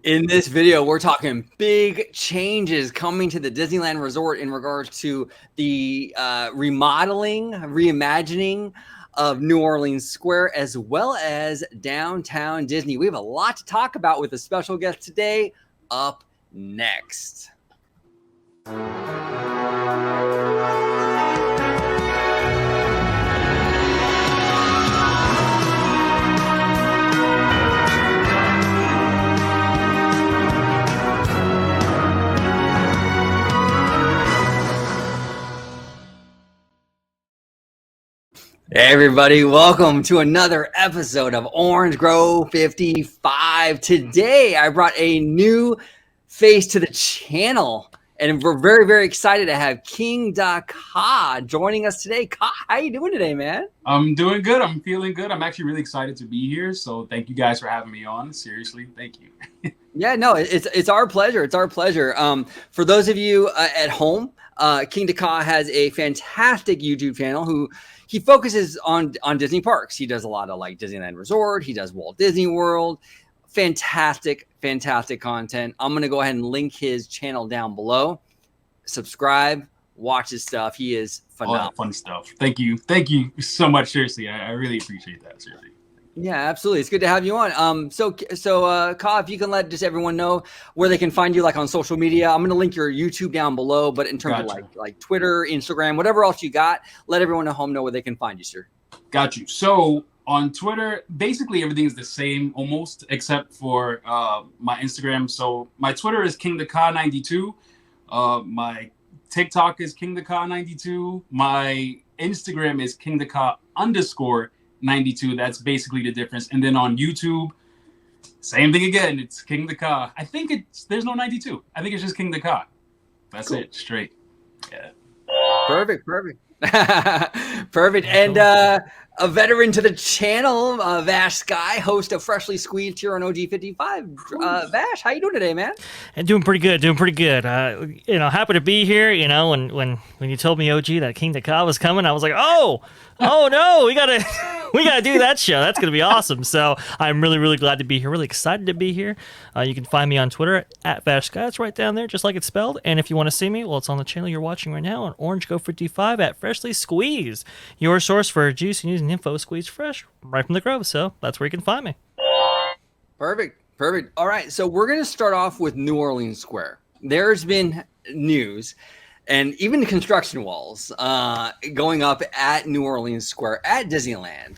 In this video, we're talking big changes coming to the Disneyland Resort in regards to the remodeling, reimagining of New Orleans Square, as well as downtown Disney. We have a lot to talk about with a special guest today. Up next. Hey everybody, welcome to another episode of Orange Grove 55. Today I brought a new face to the channel and we're very, very excited to have Kingdakha joining us today. Ka, how you doing today, man? I'm doing good. I'm feeling good. I'm actually really excited to be here. So thank you guys for having me on. Seriously, thank you. Yeah, no, it's our pleasure. It's our pleasure. For those of you at home, Kingdakha has a fantastic YouTube channel who he focuses on Disney parks. He does a lot of like Disneyland Resort. He does Walt Disney World. Fantastic content. I'm going to go ahead and link his channel down below. Subscribe, watch his stuff. He is phenomenal. All that fun stuff. Thank you. Thank you so much. Seriously, I really appreciate that. Seriously. Yeah, absolutely. It's good to have you on. So, Ka, if you can let just everyone know where they can find you, like on social media. I'm going to link your YouTube down below, but in terms of like Twitter, Instagram, whatever else you got, let everyone at home know where they can find you, sir. Got you. So on Twitter, basically everything is the same almost, except for my Instagram. So my Twitter is Kingdakha92. My TikTok is Kingdakha92. My Instagram is Kingdakha_92. That's basically the difference. And then on YouTube, same thing again. It's Kingdakha. I think there's no 92. I think it's just Kingdakha. That's cool. It. Straight. Yeah. Perfect. Perfect. And a veteran to the channel, Vash Sky, host of Freshly Squeezed here on OG55. Vash, how you doing today, man? And doing pretty good. Happy to be here. You know, when you told me, OG, that Kingdakha was coming, I was like, oh no, we gotta do that show. That's gonna be awesome. So I'm really glad to be here. Really excited to be here. You can find me on Twitter at Vash Sky. It's right down there, just like it's spelled. And if you want to see me, well, it's on the channel you're watching right now on Orange Go 55 at Freshly Squeezed, your source for juicy news and info squeezed fresh right from the Grove. So that's where you can find me. Perfect. All right, so we're gonna start off with New Orleans Square. There's been news and even construction walls going up at New Orleans Square at Disneyland,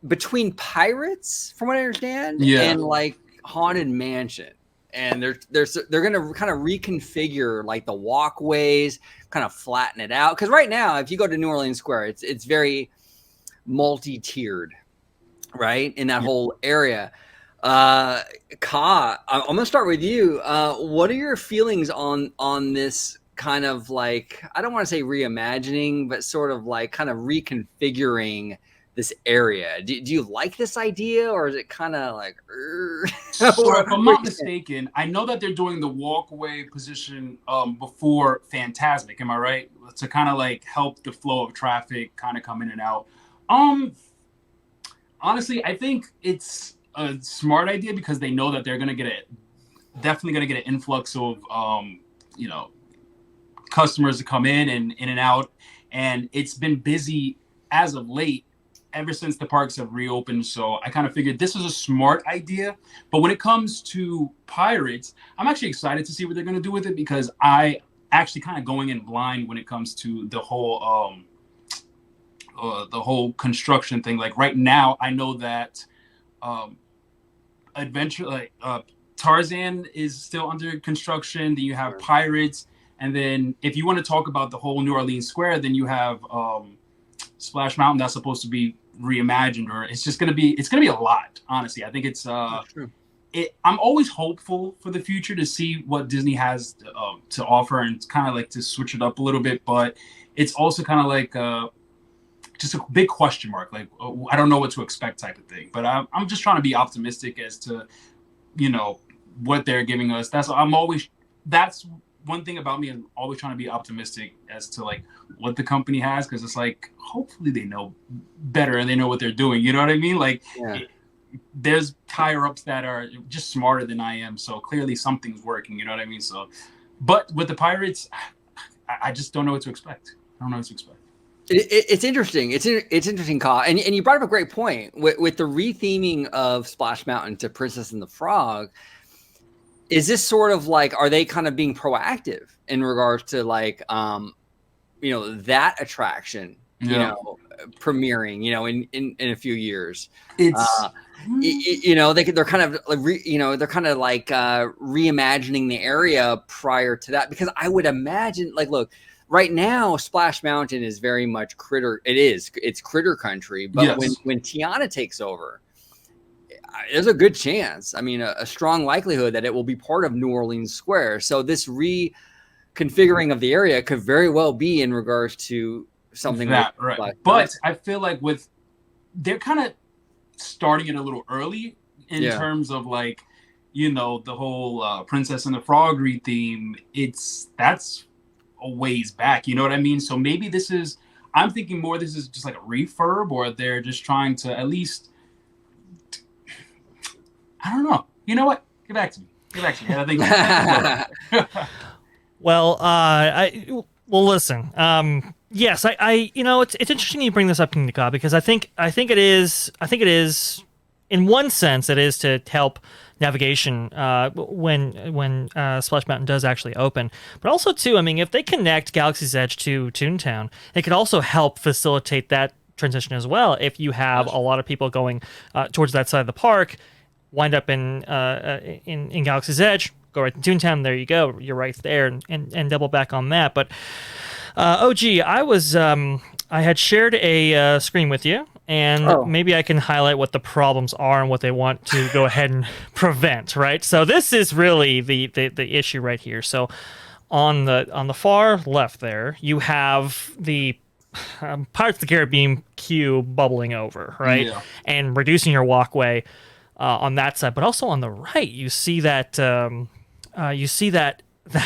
between Pirates, from what I understand, and like Haunted Mansion. And they're gonna kind of reconfigure like the walkways, kind of flatten it out. Because right now, if you go to New Orleans Square, it's very multi-tiered, right, in that whole area. Ka, I'm gonna start with you. What are your feelings on this kind of like, I don't want to say reimagining, but sort of like kind of reconfiguring this area? Do you like this idea, or is it kind of like So if I'm not mistaken, I know that they're doing the walkway position before Fantasmic, am I right? To kind of like help the flow of traffic kind of come in and out. Honestly, I think it's a smart idea because they know that they're definitely gonna get an influx of customers to come in and out, and it's been busy as of late ever since the parks have reopened. So I kind of figured this was a smart idea. But when it comes to Pirates, I'm actually excited to see what they're going to do with it, because I actually kind of going in blind when it comes to the whole construction thing. Like right now, I know that Tarzan is still under construction. Then you have Pirates. And then if you want to talk about the whole New Orleans Square, then you have Splash Mountain that's supposed to be reimagined, or it's going to be a lot. Honestly, I think it's I'm always hopeful for the future to see what Disney has to offer, and kind of like to switch it up a little bit. But it's also kind of like just a big question mark. Like, I don't know what to expect type of thing. But I'm just trying to be optimistic as to, what they're giving us. That's one thing about me. I'm always trying to be optimistic as to like what the company has, because it's like hopefully they know better and they know what they're doing. You know what I mean? Like, there's higher ups that are just smarter than I am. So clearly something's working. You know what I mean? So, but with the Pirates, I just don't know what to expect. I don't know what to expect. It's interesting. It's interesting, Kyle. And you brought up a great point with the retheming of Splash Mountain to Princess and the Frog. Is this sort of like, are they kind of being proactive in regards to like, that attraction, premiering, in a few years? It's, they're kind of, like reimagining the area prior to that, because I would imagine, like, look, right now, Splash Mountain is very much it's critter country, but yes. when Tiana takes over, there's a good chance, a strong likelihood that it will be part of New Orleans Square. So this reconfiguring of the area could very well be in regards to something that, like right. But I feel like they're kind of starting it a little early in terms of like, the whole Princess and the Frog theme. That's a ways back, you know what I mean? So maybe I'm thinking more this is just like a refurb, or they're just trying to at least, I don't know. You know what? Get back to me. I think. Well, listen. Yes, it's interesting you bring this up, Kingdakha, because I think it is in one sense it is to help navigation when Splash Mountain does actually open, but also too, if they connect Galaxy's Edge to Toontown, it could also help facilitate that transition as well. If you have a lot of people going towards that side of the park, wind up in Galaxy's Edge, go right to Toontown. There you go. You're right there, and double back on that. But OG, I had shared a screen with you, and maybe I can highlight what the problems are and what they want to go ahead and prevent. Right. So this is really the issue right here. So on the far left there, you have the Pirates of the Caribbean queue bubbling over, right, and reducing your walkway. On that side, but also on the right, you see that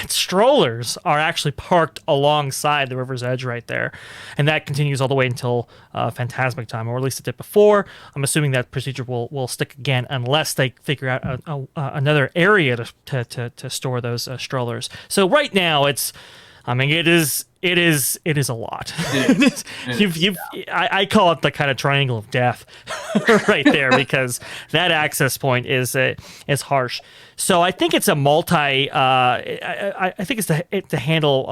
strollers are actually parked alongside the river's edge right there, and that continues all the way until Phantasmic time, or at least it did before. I'm assuming that procedure will stick again unless they figure out another area to store those strollers. So right now, it is a lot. I call it the kind of triangle of death right there, because that access point is harsh. So I think it's a I think it's to handle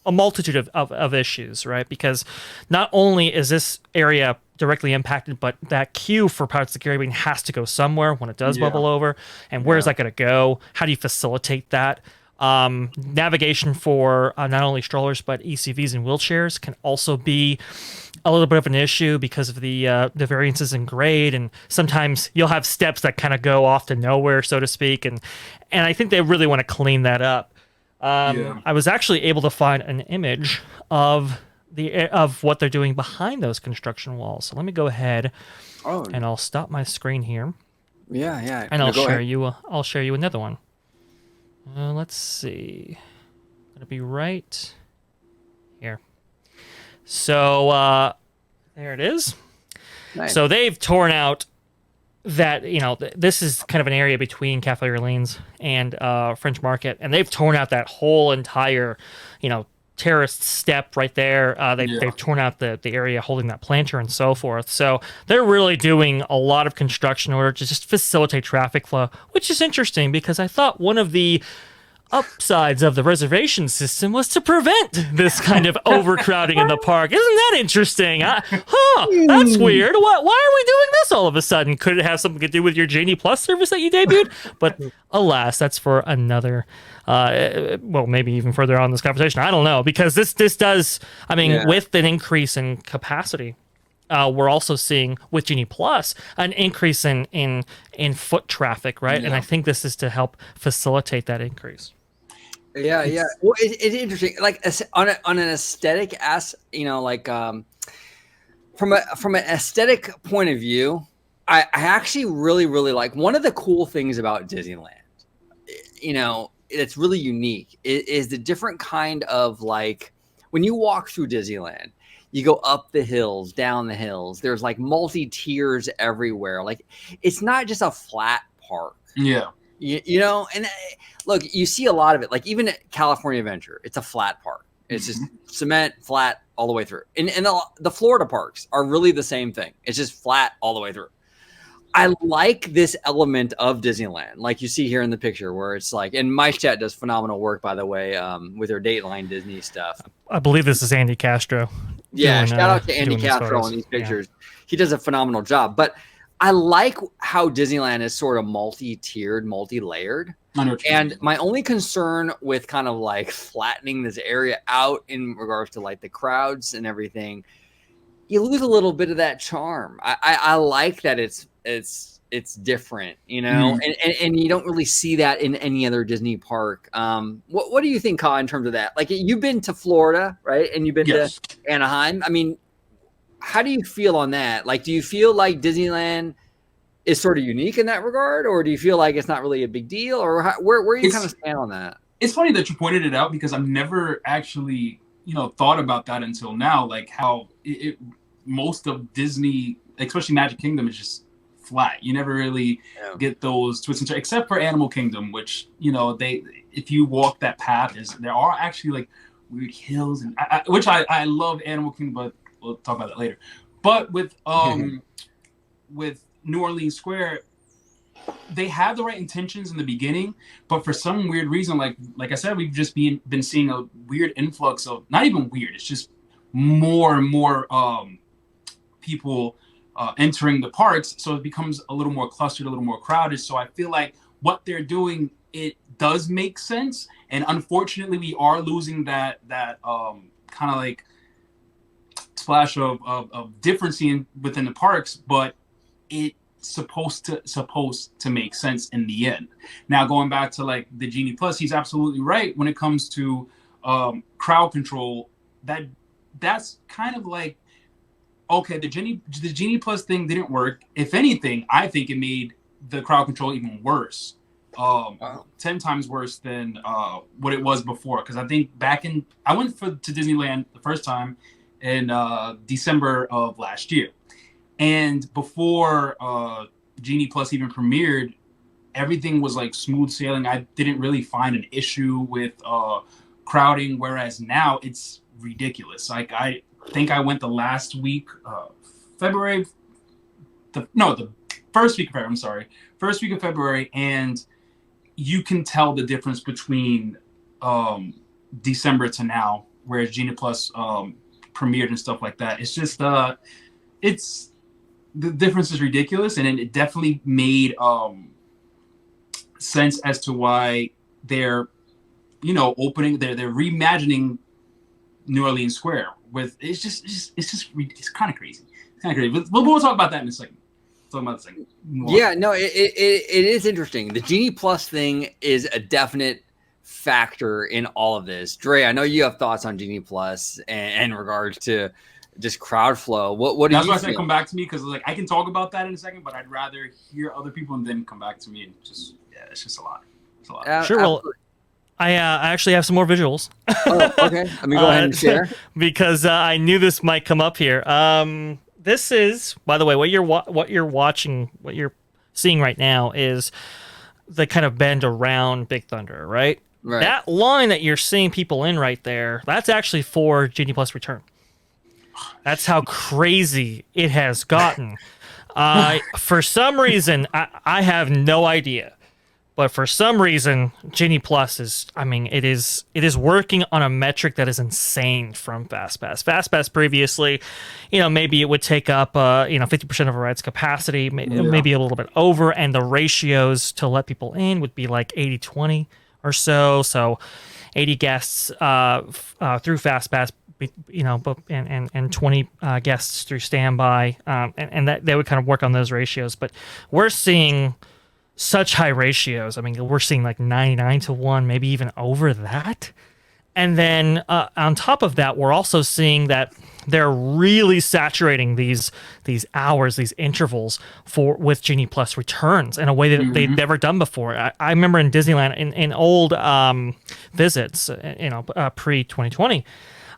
a multitude of issues, right? Because not only is this area directly impacted, but that queue for Pirates of the Caribbean has to go somewhere when it does bubble over. And where is that going to go? How do you facilitate that? Navigation for not only strollers but ECVs and wheelchairs can also be a little bit of an issue because of the variances in grade, and sometimes you'll have steps that kind of go off to nowhere, so to speak, and I think they really want to clean that up. I was actually able to find an image of what they're doing behind those construction walls. So let me go ahead and I'll stop my screen here. Yeah. And I'll share you another one. Let's see. It'll be right here. So there it is. Nice. So they've torn out that, this is kind of an area between Cafe Orleans and French Market, and they've torn out that whole entire, terraced step right there. They've torn out the area holding that planter and so forth. So they're really doing a lot of construction in order to just facilitate traffic flow, which is interesting because I thought one of the upsides of the reservation system was to prevent this kind of overcrowding in the park. Isn't that interesting? That's weird. Why are we doing this all of a sudden? Could it have something to do with your Genie Plus service that you debuted? But alas, that's for another, maybe even further on in this conversation. I don't know, because this does, with an increase in capacity, we're also seeing with Genie Plus an increase in foot traffic, right? Yeah. And I think this is to help facilitate that increase. Yeah. Well, it's interesting. Like on an aesthetic from an aesthetic point of view, I actually really, really like one of the cool things about Disneyland. It's really unique is the different kind of, like, when you walk through Disneyland, You go up the hills, down the hills. There's like multi tiers everywhere. Like it's not just a flat park. Yeah. You know, and look, you see a lot of it. Like even at California Adventure, it's a flat park. It's just cement, flat all the way through. And the Florida parks are really the same thing. It's just flat all the way through. I like this element of Disneyland, like you see here in the picture, where it's like, and Mice Chat does phenomenal work, by the way, with their Dateline Disney stuff. I believe this is Andy Castro. Yeah, shout out to Andy Castro on these pictures. Yeah. He does a phenomenal job. But I like how Disneyland is sort of multi-tiered, multi-layered. And my only concern with kind of like flattening this area out in regards to like the crowds and everything, you lose a little bit of that charm. I like that it's different, you know, and you don't really see that in any other Disney park. What do you think, Ka, in terms of that? Like you've been to Florida, right? And you've been to Anaheim. I mean, how do you feel on that? Like, do you feel like Disneyland is sort of unique in that regard, or do you feel like it's not really a big deal, or where you kind of stand on that? It's funny that you pointed it out because I've never actually, thought about that until now. Like how most of Disney, especially Magic Kingdom, is just flat. You never really get those twists and turns, except for Animal Kingdom, which if you walk that path, there are actually like weird hills, and which I love Animal Kingdom, but we'll talk about that later. But with New Orleans Square, they have the right intentions in the beginning, but for some weird reason, like I said, we've just been seeing a weird influx of, not even weird, it's just more and more people entering the parks, so it becomes a little more clustered, a little more crowded. So I feel like what they're doing, it does make sense, and unfortunately we are losing that kind of like splash of difference within the parks, but it's supposed to make sense in the end. Now going back to like the Genie Plus, he's absolutely right when it comes to crowd control. That's kind of like, okay, the Genie Plus thing didn't work. If anything, I think it made the crowd control even worse. 10 times worse than what it was before. Because I think I went to Disneyland the first time in December of last year. And before Genie Plus even premiered, everything was like smooth sailing. I didn't really find an issue with crowding, whereas now it's ridiculous. Like I think I went the last week, February. The first week of February. I'm sorry, first week of February, and you can tell the difference between December to now, whereas Genie Plus premiered and stuff like that. It's just the difference is ridiculous, and it definitely made sense as to why they're opening, they're reimagining New Orleans Square with it's kind of crazy. It's kind of crazy. We'll talk about that in a second. Yeah, no, it is interesting. The Genie Plus thing is a definite factor in all of this. Dre, I know you have thoughts on Genie Plus and in regards to just crowd flow. What do you? That's why I said come back to me, because like I can talk about that in a second, but I'd rather hear other people and then come back to me, and it's just a lot. It's a lot. Sure. Well, I actually have some more visuals. Oh, okay. Let me go ahead and share. Because I knew this might come up here. This is, by the way, what you're watching, what you're seeing right now is the kind of bend around Big Thunder, right? Right. That line that you're seeing people in right there, that's actually for Genie Plus Return. That's how crazy it has gotten. For some reason, I have no idea. But for some reason, Genie Plus it is working on a metric that is insane from FastPass. FastPass previously, maybe it would take up 50% of a ride's capacity, maybe a little bit over, and the ratios to let people in would be like 80-20 or so. So 80 guests through FastPass, and 20 guests through standby, and that they would kind of work on those ratios. But we're seeing such high ratios. I mean, we're seeing like 99-1, maybe even over that. And then on top of that, we're also seeing that they're really saturating these hours, these intervals with Genie Plus returns in a way that they've never done before. I remember in Disneyland in old visits, pre-2020,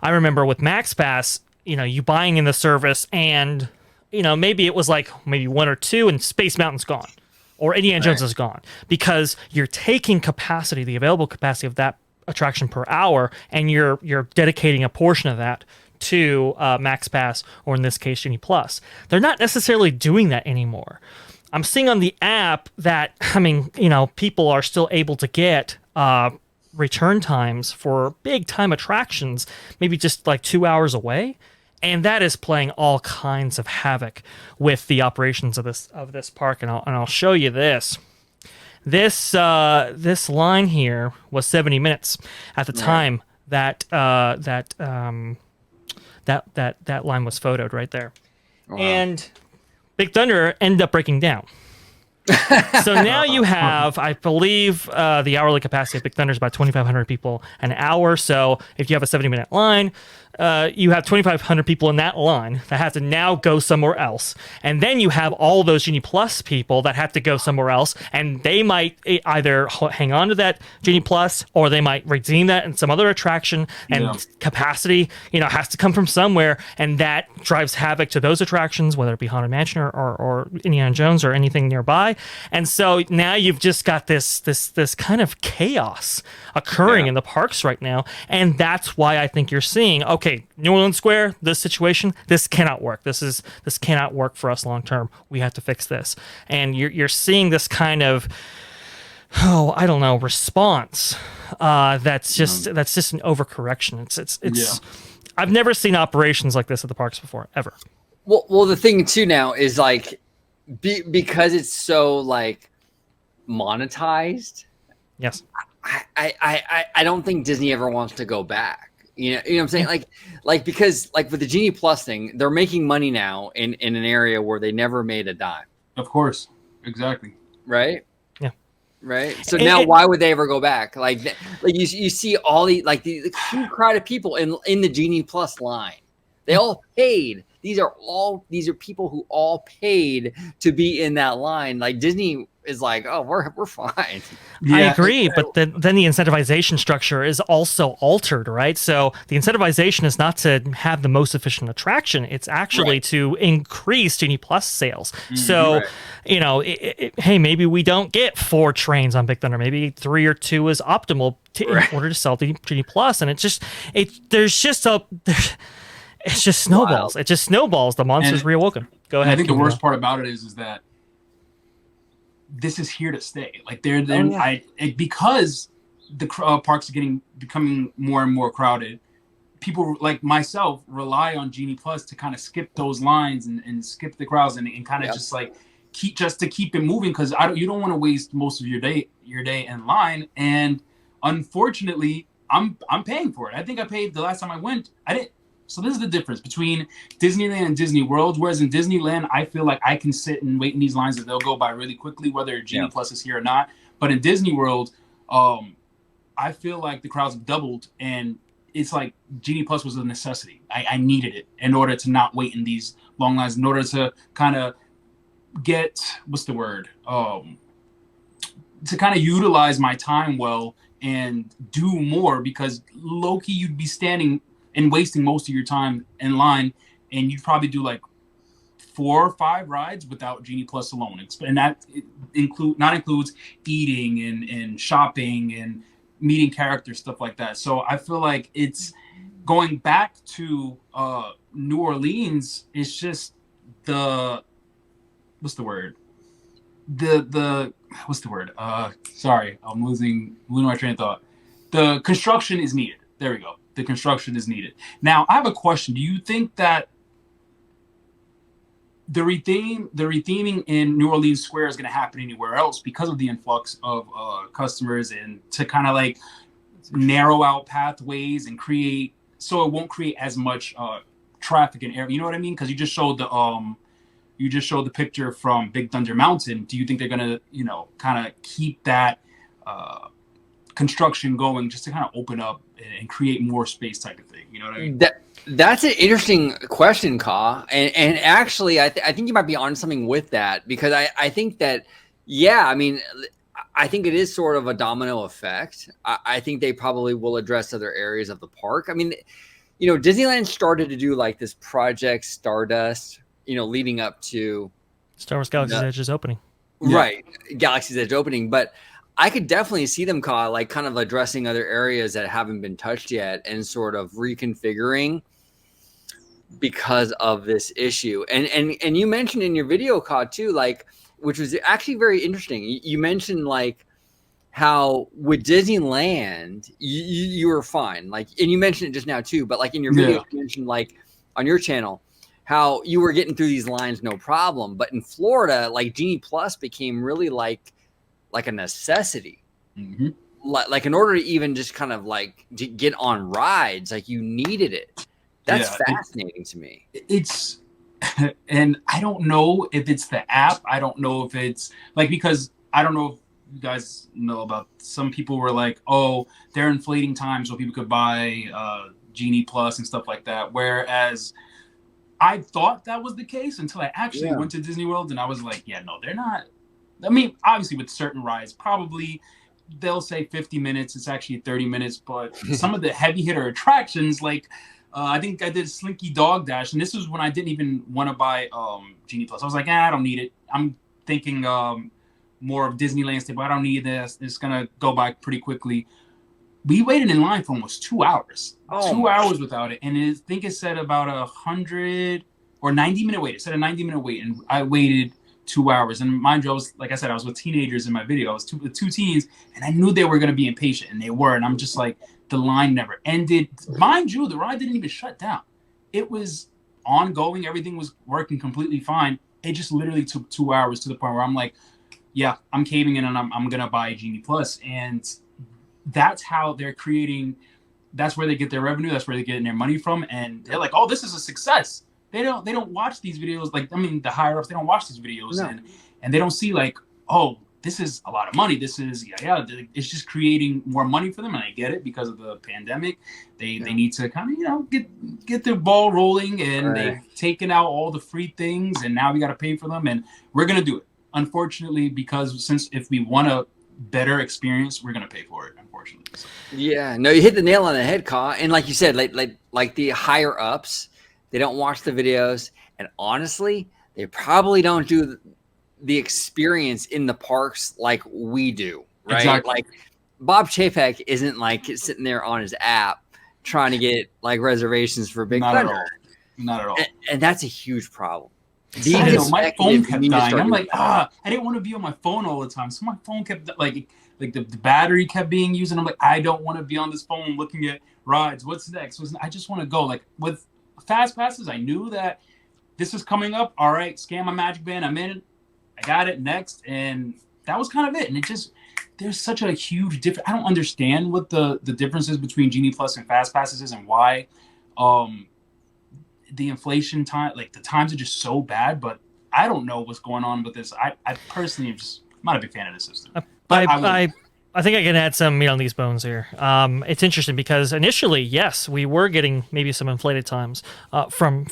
I remember with MaxPass, you buying in the service, and maybe it was like maybe one or two, and Space Mountain's gone, or Indiana Jones is gone, because you're taking capacity, the available capacity of that attraction per hour, and you're dedicating a portion of that to Max Pass, or in this case Genie Plus. They're not necessarily doing that anymore. I'm seeing on the app that, I mean, people are still able to get return times for big time attractions, maybe just like 2 hours away, and that is playing all kinds of havoc with the operations of this park. And I'll show you this. This line here was 70 minutes at the time that that line was photoed right there. Wow. And Big Thunder ended up breaking down. So now you have, I believe, the hourly capacity of Big Thunder is about 2,500 people an hour. So if you have a 70-minute line, you have 2,500 people in that line that have to now go somewhere else. And then you have all those Genie Plus people that have to go somewhere else. And they might either hang on to that Genie Plus, or they might redeem that in some other attraction. And capacity, has to come from somewhere. And that drives havoc to those attractions, whether it be Haunted Mansion or Indiana Jones or anything nearby. And so now you've just got this kind of chaos occurring in the parks right now. And that's why I think you're seeing, okay, New Orleans Square, this situation, this cannot work. This cannot work for us long term. We have to fix this. And you're seeing this kind of, I don't know, response that's just an overcorrection. It's I've never seen operations like this at the parks before, ever. Well, the thing too now is like, because it's so like monetized. Yes. I don't think Disney ever wants to go back. You know what I'm saying? Like because like with the Genie Plus thing, they're making money now in an area where they never made a dime. Of course. Exactly. Right? Yeah. Right. So now why would they ever go back? Like you see all the huge crowd of people in the Genie Plus line. They all paid. These are people who all paid to be in that line. Like Disney is like, oh, we're fine. Yeah. I agree, but then the incentivization structure is also altered, right? So the incentivization is not to have the most efficient attraction; it's actually to increase Genie Plus sales. So, hey, maybe we don't get 4 trains on Big Thunder. Maybe 3 or 2 is optimal in order to sell the Genie Plus, and it's just snowballs. It just snowballs. The monster's reawoken. Go ahead. I think the worst part about it is that this is here to stay. Like because the parks are becoming more and more crowded. People like myself rely on Genie Plus to kind of skip those lines and skip the crowds and kind of just like keep it moving, because you don't want to waste most of your day in line. And unfortunately, I'm paying for it. I think I paid the last time I went. I didn't. So this is the difference between Disneyland and Disney World. Whereas in Disneyland, I feel like I can sit and wait in these lines that they'll go by really quickly, whether Genie Plus is here or not. But in Disney World, I feel like the crowds have doubled, and it's like Genie Plus was a necessity. I needed it in order to not wait in these long lines, in order to kind of get, to kind of utilize my time well and do more, because low-key you'd be standing and wasting most of your time in line, and you'd probably do like 4 or 5 rides without Genie Plus alone. And that includes eating and shopping and meeting characters, stuff like that. So I feel like it's going back to New Orleans. It's just sorry, I'm losing my train of thought. The construction is needed. There we go. The construction is needed. Now, I have a question. Do you think that the retheming in New Orleans Square is going to happen anywhere else because of the influx of customers, and to kind of like narrow out pathways and create so it won't create as much traffic in area? You know what I mean? Because you just showed the picture from Big Thunder Mountain. Do you think they're going to kind of keep that construction going just to kind of open up and create more space type of thing? You know what I mean? That's an interesting question, Ka. And actually, I think you might be on something with that, because I think that, I mean, I think it is sort of a domino effect. I think they probably will address other areas of the park. I mean, Disneyland started to do like this Project Stardust, leading up to Star Wars Galaxy's Edge is opening. Right. Galaxy's Edge opening. But I could definitely see them like kind of addressing other areas that haven't been touched yet and sort of reconfiguring because of this issue. And you mentioned in your video, Ka, too, like, which was actually very interesting. You mentioned like how with Disneyland you were fine, like, and you mentioned it just now too, but like in your video you mentioned like on your channel how you were getting through these lines no problem, but in Florida like Genie Plus became really like a necessity. Like in order to even just kind of like to get on rides, like you needed it. That's fascinating to me. It's and I don't know if it's the app. I don't know if it's like, because I don't know if you guys know about, some people were like, oh, they're inflating time so people could buy Genie Plus and stuff like that. Whereas I thought that was the case until I actually went to Disney World, and I was like, yeah, no, they're not. I mean, obviously with certain rides, probably they'll say 50 minutes. It's actually 30 minutes. But some of the heavy hitter attractions, like I think I did Slinky Dog Dash, and this was when I didn't even want to buy Genie Plus. I was like, I don't need it. I'm thinking more of Disneyland stuff. I don't need this. It's going to go by pretty quickly. We waited in line for almost 2 hours. 2 hours without it. And I think it said about 100 or 90-minute wait. It said a 90-minute wait, and I waited 2 hours. And mind you, I was, like I said, I was with teenagers in my video. I was with two teens, and I knew they were going to be impatient, and they were. And I'm just like, the line never ended. Mind you, the ride didn't even shut down. It was ongoing. Everything was working completely fine. It just literally took 2 hours to the point where I'm like, yeah, I'm caving in, and I'm going to buy Genie Plus. And that's how they're creating. That's where they get their revenue. That's where they're getting their money from. And they're like, oh, this is a success. They don't watch these videos. Like, I mean, the higher ups, they don't watch these videos, and they don't see like, oh, this is a lot of money. This is it's just creating more money for them. And I get it, because of the pandemic, they need to kind of get their ball rolling, and they've taken out all the free things, and now we got to pay for them, and we're gonna do it. Unfortunately, because since if we want a better experience, we're gonna pay for it. Unfortunately. Yeah, no, you hit the nail on the head, Ka. And like you said, like the higher ups, they don't watch the videos, and honestly, they probably don't do the experience in the parks like we do, right? Exactly. Like Bob Chapek isn't like sitting there on his app trying to get like reservations for Big Thunder. Not at all. And that's a huge problem. I know, my phone kept dying. I'm like, I didn't want to be on my phone all the time. So my phone kept like the battery kept being used, and I'm like, I don't want to be on this phone looking at rides. What's next? I just want to go. Like with fast passes, I knew that this is coming up. All right, scan my magic band. I'm in. I got it next, and that was kind of it. And it just, there's such a huge difference. I don't understand what the differences between Genie Plus and fast passes is, and why the inflation time, like the times are just so bad. But I don't know what's going on with this. I personally am just not a big fan of the system. I think I can add some meat on these bones here. It's interesting because initially, yes, we were getting maybe some inflated times from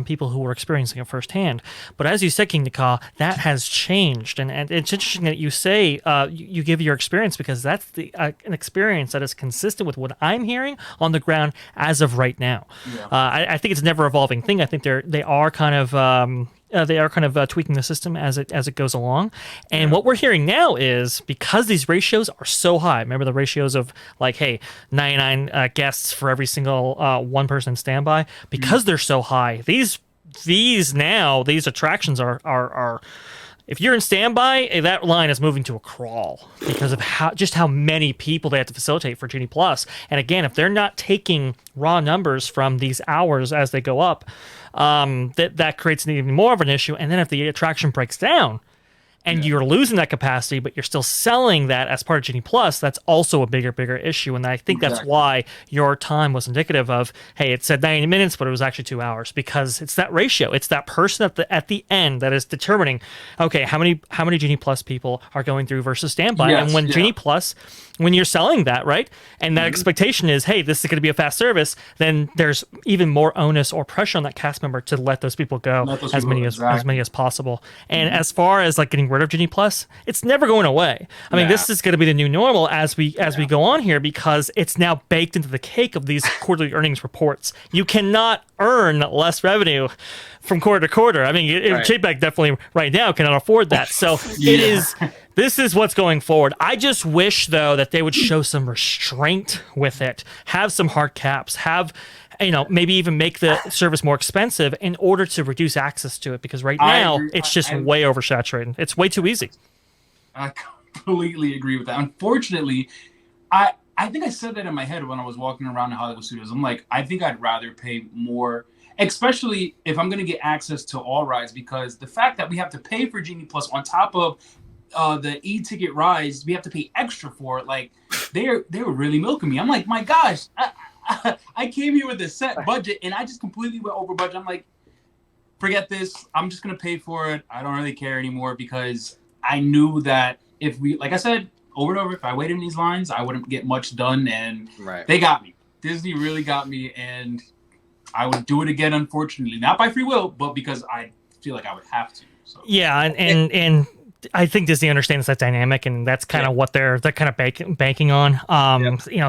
people who were experiencing it firsthand. But as you said, Kingdakha, that has changed, and it's interesting that you say you give your experience, because that's an experience that is consistent with what I'm hearing on the ground as of right now. Yeah. I think it's a never evolving thing. I think they are kind of tweaking the system as it goes along. And what we're hearing now is, because these ratios are so high, remember the ratios of like, hey, 99 guests for every single one person standby, because they're so high, these attractions are if you're in standby, that line is moving to a crawl because of how many people they have to facilitate for Genie Plus. And again, if they're not taking raw numbers from these hours as they go up, that creates even more of an issue. And then if the attraction breaks down and you're losing that capacity, but you're still selling that as part of Genie Plus, that's also a bigger issue. And I think that's why your time was indicative of, hey, it said 90 minutes, but it was actually 2 hours, because it's that ratio. It's that person at the end that is determining, okay, how many Genie Plus people are going through versus standby. And when Genie Plus, when you're selling that, right, and that expectation is, hey, this is going to be a fast service, then there's even more onus or pressure on that cast member to let those people go, as many as possible. And as far as like getting rid of Genie Plus, it's never going away. I mean, this is going to be the new normal as we go on here, because it's now baked into the cake of these quarterly earnings reports. You cannot earn less revenue from quarter to quarter. I mean, JPEG definitely right now cannot afford that. So this is what's going forward. I just wish, though, that they would show some restraint with it, have some hard caps, have, maybe even make the service more expensive in order to reduce access to it, because right now it's just way oversaturated. It's way too easy. I completely agree with that. Unfortunately, I think I said that in my head when I was walking around the Hollywood studios. I'm like, I think I'd rather pay more, especially if I'm going to get access to all rides, because the fact that we have to pay for Genie Plus on top of the e-ticket rides, we have to pay extra for it. Like, they were really milking me. I'm like, my gosh, I came here with a set budget and I just completely went over budget. I'm like, forget this. I'm just going to pay for it. I don't really care anymore, because I knew that if we, like I said, over and over, if I waited in these lines, I wouldn't get much done. And they got me. Disney really got me. And I would do it again, unfortunately. Not by free will, but because I feel like I would have to. So. Yeah, and I think Disney understands that dynamic, and that's kind of what they're kind of banking on.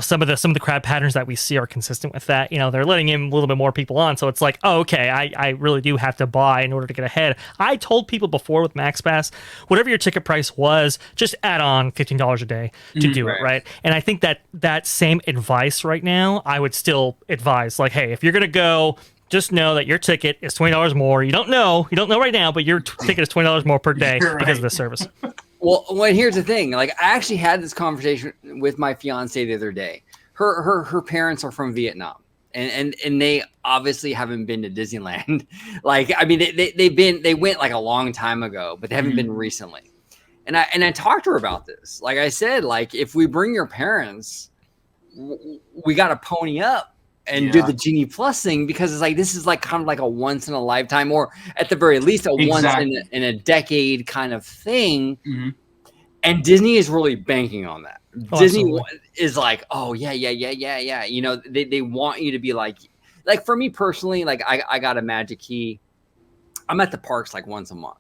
Some of the crowd patterns that we see are consistent with that. They're letting in a little bit more people on, so it's like, oh, okay, I really do have to buy in order to get ahead. I told people before with MaxPass, whatever your ticket price was, just add on $15 a day to do it, right? And I think that same advice right now, I would still advise, like, hey, if you're gonna go, just know that your ticket is $20 more. You don't know right now, but your ticket is $20 more per day because of this service. Well, here's the thing. Like, I actually had this conversation with my fiance the other day. Her parents are from Vietnam, and they obviously haven't been to Disneyland. Like, I mean, they went like a long time ago, but they haven't been recently. And I talked to her about this. Like I said, like, if we bring your parents, we got to pony up and do the Genie Plus thing, because it's like, this is like kind of like a once in a lifetime, or at the very least a once in a decade kind of thing. And Disney is really banking on that. Disney is like, oh yeah. They want you to be like for me personally, like I got a Magic Key. I'm at the parks like once a month,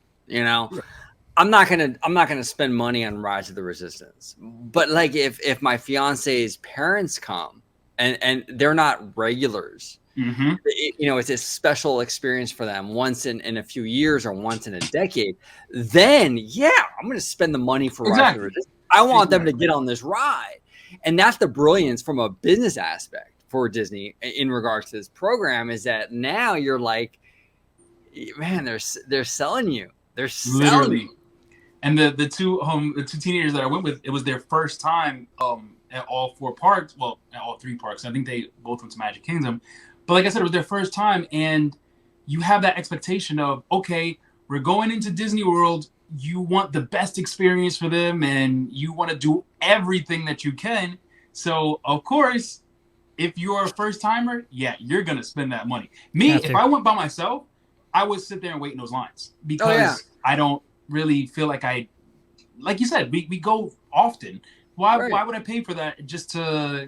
I'm not gonna spend money on Rise of the Resistance. But like if my fiance's parents come, and they're not regulars, it's a special experience for them once in a few years or once in a decade, then I'm going to spend the money for Rise of the Resistance. I want them to get on this ride. And that's the brilliance from a business aspect for Disney in regards to this program, is that now you're like, man, they're selling you. They're selling you. And the two teenagers that I went with, it was their first time at all four parks. Well, at all three parks. I think they both went to Magic Kingdom. But like I said, it was their first time. And you have that expectation of, okay, we're going into Disney World. You want the best experience for them, and you want to do everything that you can. So, of course, if you're a first timer, you're going to spend that money. Me, if I went by myself, I would sit there and wait in those lines, because I don't really feel like like you said, we go often. Why would I pay for that just to,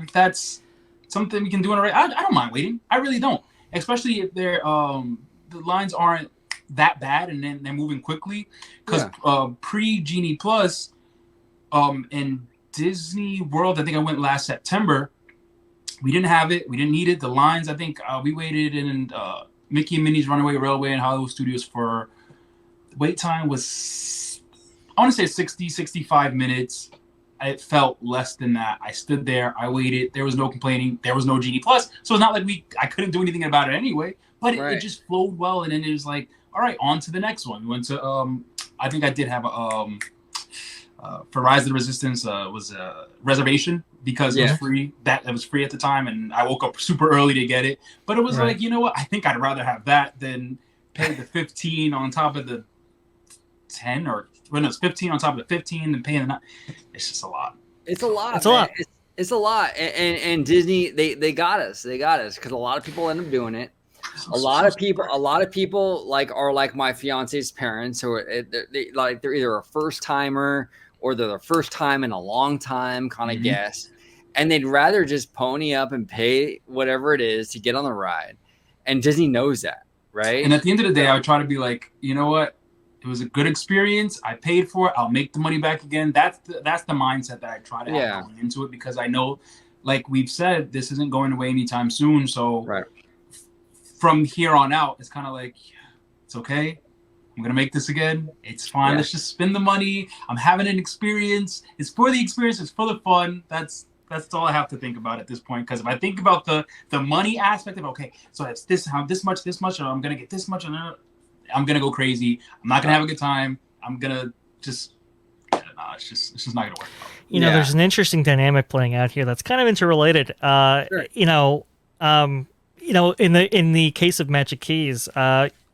if that's something we can do on a right? I don't mind waiting. I really don't. Especially if they're the lines aren't that bad and then they're moving quickly. Because pre-Genie Plus in Disney World, I think I went last September, we didn't have it. We didn't need it. The lines, I think we waited in Mickey and Minnie's Runaway Railway and Hollywood Studios for wait time was, I want to say 60, 65 minutes. It felt less than that. I stood there. I waited. There was no complaining. There was no Genie Plus. So it's not like I couldn't do anything about it anyway. But it just flowed well. And then it was like, all right, on to the next one. We went to, I think I did have for Rise of the Resistance was a reservation because it was free. It was free at the time. And I woke up super early to get it. But it was like, you know what? I think I'd rather have that than pay the 15 on top of the 10 or when it's 15 on top of the 15 and paying the 9. It's just a lot. It's a lot. It's a lot. And Disney, they got us. They got us because a lot of people end up doing it. A lot of people like are like my fiance's parents, who they're either a first timer or they're the first time in a long time kind of guest, and they'd rather just pony up and pay whatever it is to get on the ride. And Disney knows that, right? And at the end of the day, I would try to be like, you know what? It was a good experience. I paid for it. I'll make the money back again. That's the mindset that I try to have going into it, because I know, like we've said, this isn't going away anytime soon. So from here on out, it's kind of like, it's okay. I'm going to make this again. It's fine. Let's just spend the money. I'm having an experience. It's for the experience. It's for the fun. That's all I have to think about at this point. Because if I think about the money aspect of, okay, so it's this much, and I'm going to get this much, and I'm going to go crazy. I'm not going to have a good time. I'm going to just, it's just not going to work out. You know, there's an interesting dynamic playing out here that's kind of interrelated. You know, in the case of Magic Keys,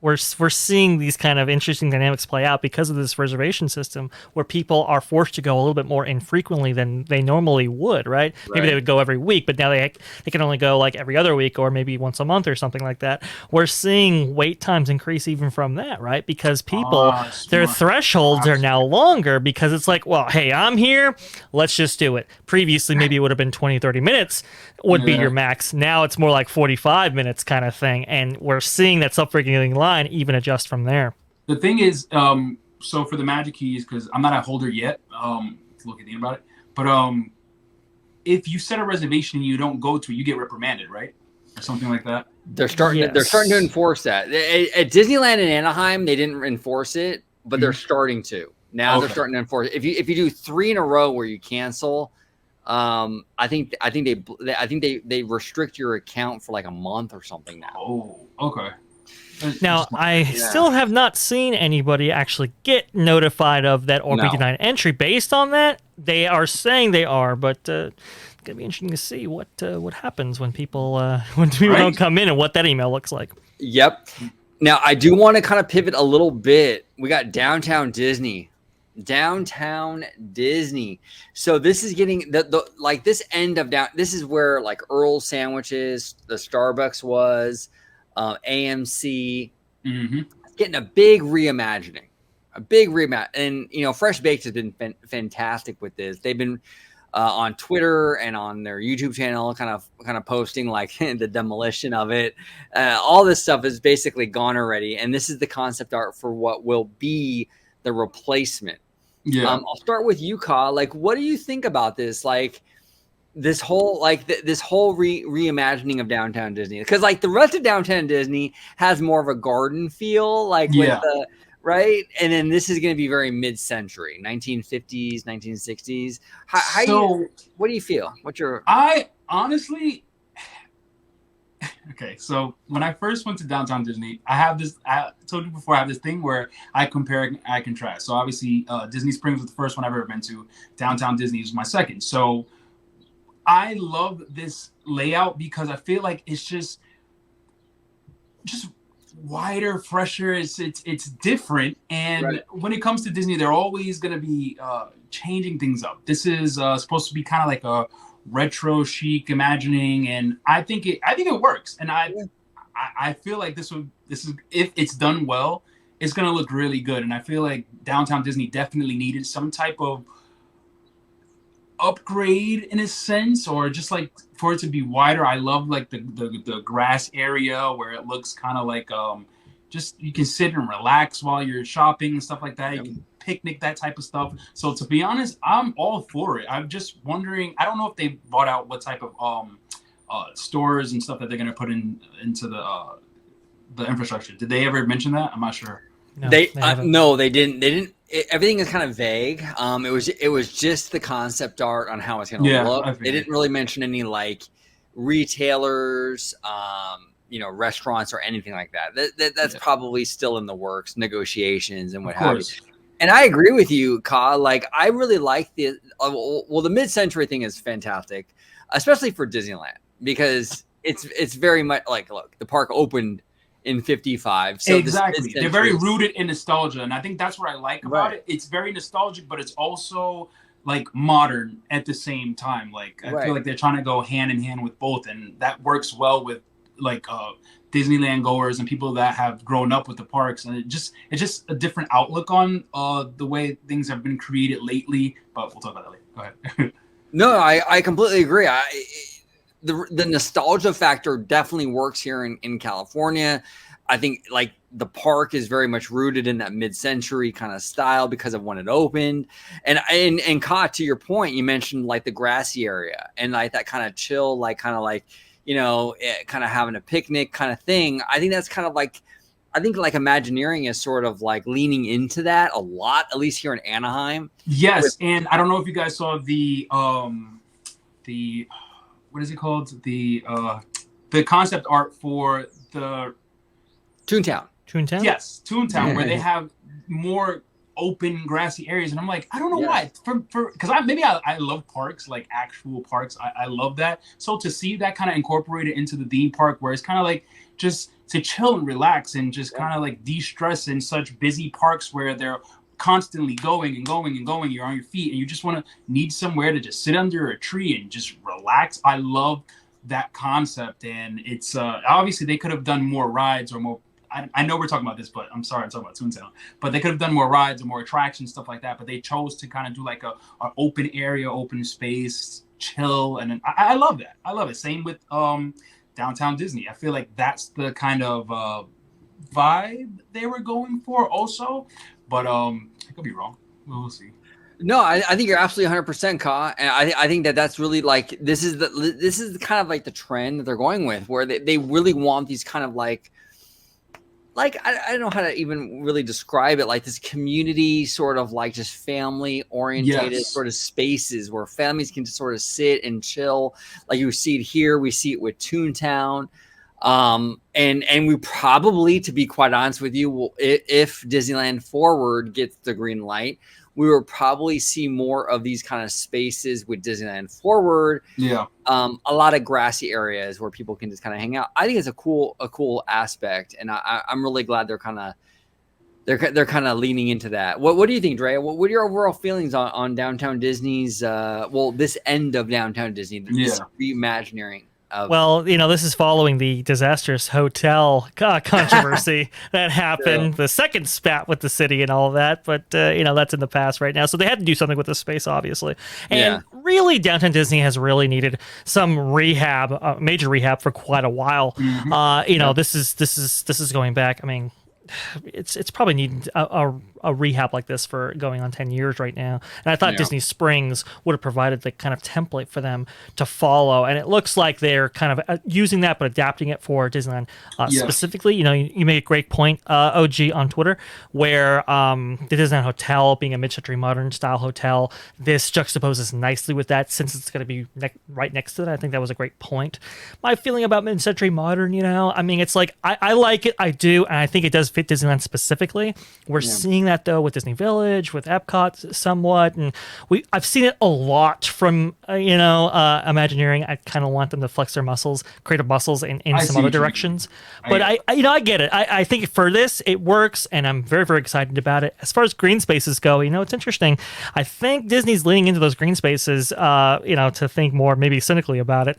we're seeing these kind of interesting dynamics play out because of this reservation system, where people are forced to go a little bit more infrequently than they normally would, right? Maybe they would go every week, but now they can only go like every other week or maybe once a month or something like that. We're seeing wait times increase even from that, right? Because people, their thresholds are now longer, because it's like, well, hey, I'm here, let's just do it. Previously, maybe it would have been 20, 30 minutes would be your max. Now it's more like 45 minutes kind of thing. And we're seeing that self-regulating line even adjust from there. The thing is, so for the Magic Keys, because I'm not a holder yet, look at about it, but if you set a reservation and you don't go to it, you get reprimanded, right? Or something like that. They're starting to enforce that. At Disneyland in Anaheim, they didn't enforce it, but they're starting to. Now they're starting to enforce it. If you do 3 in a row where you cancel, I think they restrict your account for like a month or something now. Oh, okay. Now, I still have not seen anybody actually get notified of that RP9 entry based on that. They are saying they are, but it's gonna be interesting to see what happens when people don't come in and what that email looks like. Yep. Now, I do want to kind of pivot a little bit. We got Downtown Disney. So this is getting the like this end of down. This is where like Earl's Sandwiches, the Starbucks was. AMC getting a big reimagining, and you know, Fresh Baked has been fantastic with this. They've been on Twitter and on their YouTube channel, kind of posting like the demolition of it. All this stuff is basically gone already, and this is the concept art for what will be the replacement. I'll start with you, Ka. Like, what do you think about this? Like, this whole reimagining of Downtown Disney, because like the rest of Downtown Disney has more of a garden feel, like with the right, and then this is going to be very mid-century, 1950s, 1960s. What do you feel? I honestly, okay. So when I first went to Downtown Disney, I told you before, I have this thing where I compare and I contrast. So obviously, Disney Springs was the first one I've ever been to. Downtown Disney was my second. So I love this layout because I feel like it's just wider, fresher. It's different. And when it comes to Disney, they're always going to be changing things up. This is supposed to be kind of like a retro chic imagining, and I think it works. And I feel like this is, if it's done well, it's going to look really good. And I feel like Downtown Disney definitely needed some type of upgrade in a sense, or just like for it to be wider. I love like the grass area where it looks kind of like just you can sit and relax while you're shopping and stuff like that. You can picnic, that type of stuff. So to be honest, I'm all for it. I'm just wondering, I don't know if they bought out what type of stores and stuff that they're going to put into the infrastructure. Did they ever mention that? I'm not sure. No, they didn't. Everything is kind of vague. It was just the concept art on how it's going to look. They didn't really mention any like retailers, restaurants or anything like that. That's probably still in the works, negotiations and what have you. And I agree with you, Ka. Like, I really like the mid-century thing is fantastic, especially for Disneyland, because it's very much like, look, the park opened in 55. So exactly. They're very rooted in nostalgia. And I think that's what I like about it. It's very nostalgic, but it's also like modern at the same time. Like, I feel like they're trying to go hand in hand with both. And that works well with like Disneyland goers and people that have grown up with the parks. And it's just a different outlook on the way things have been created lately. But we'll talk about that later. Go ahead. No, I completely agree. The nostalgia factor definitely works here in California. I think like the park is very much rooted in that mid-century kind of style because of when it opened. And Ka, to your point, you mentioned like the grassy area and like that kind of chill, like kind of like, kind of having a picnic kind of thing. I think that's kind of like, I think like Imagineering is sort of like leaning into that a lot, at least here in Anaheim. Yes, and I don't know if you guys saw the what is it called? The concept art for the Toontown. Yes, Toontown, where they have more open grassy areas, and I'm like, I don't know why, because I love parks, like actual parks. I love that. So to see that kind of incorporated into the theme park, where it's kind of like just to chill and relax and just kind of like de-stress in such busy parks where they're constantly going and going and going. You're on your feet and you just need somewhere to just sit under a tree and just relax. I love that concept, and it's obviously they could have done more rides or more. I know we're talking about this, but I'm sorry, I'm talking about Toontown. But they could have done more rides or more attractions, stuff like that. But they chose to kind of do like a open area, open space, chill, and I love that. I love it. Same with Downtown Disney. I feel like that's the kind of vibe they were going for, also. But I could be wrong. We'll see. No, I think you're absolutely 100% Ka, and I think that's really like this is kind of like the trend that they're going with, where they really want these kind of like I don't know how to even really describe it, like this community sort of like just family orientated sort of spaces where families can just sort of sit and chill. Like you see it here, we see it with Toontown. And we probably, to be quite honest with you, if Disneyland Forward gets the green light, we will probably see more of these kind of spaces with Disneyland Forward. Yeah. A lot of grassy areas where people can just kind of hang out. I think it's a cool aspect, and I'm really glad they're kind of leaning into that. What do you think, Dre? What are your overall feelings on Downtown Disney's this end of Downtown Disney, this reimagining? Well, this is following the disastrous hotel controversy that happened, the second spat with the city and all of that. But, that's in the past right now. So they had to do something with the space, obviously. And really, Downtown Disney has really needed some rehab, major rehab for quite a while. Mm-hmm. This is going back. I mean, it's probably needing a rehab like this for going on 10 years right now. And I thought Disney Springs would have provided the kind of template for them to follow. And it looks like they're kind of using that, but adapting it for Disneyland specifically. You made a great point, OG, on Twitter, where the Disneyland Hotel being a mid-century modern style hotel, this juxtaposes nicely with that since it's going to be right next to it. I think that was a great point. My feeling about mid-century modern, I mean, it's like, I like it, I do, and I think it does fit Disneyland specifically. We're seeing that though with Disney Village, with Epcot somewhat, and I've seen it a lot from Imagineering. I kind of want them to flex their muscles, creative muscles in some other directions. But I get it. I think for this it works, and I'm very, very excited about it. As far as green spaces go, it's interesting. I think Disney's leaning into those green spaces, to think more maybe cynically about it,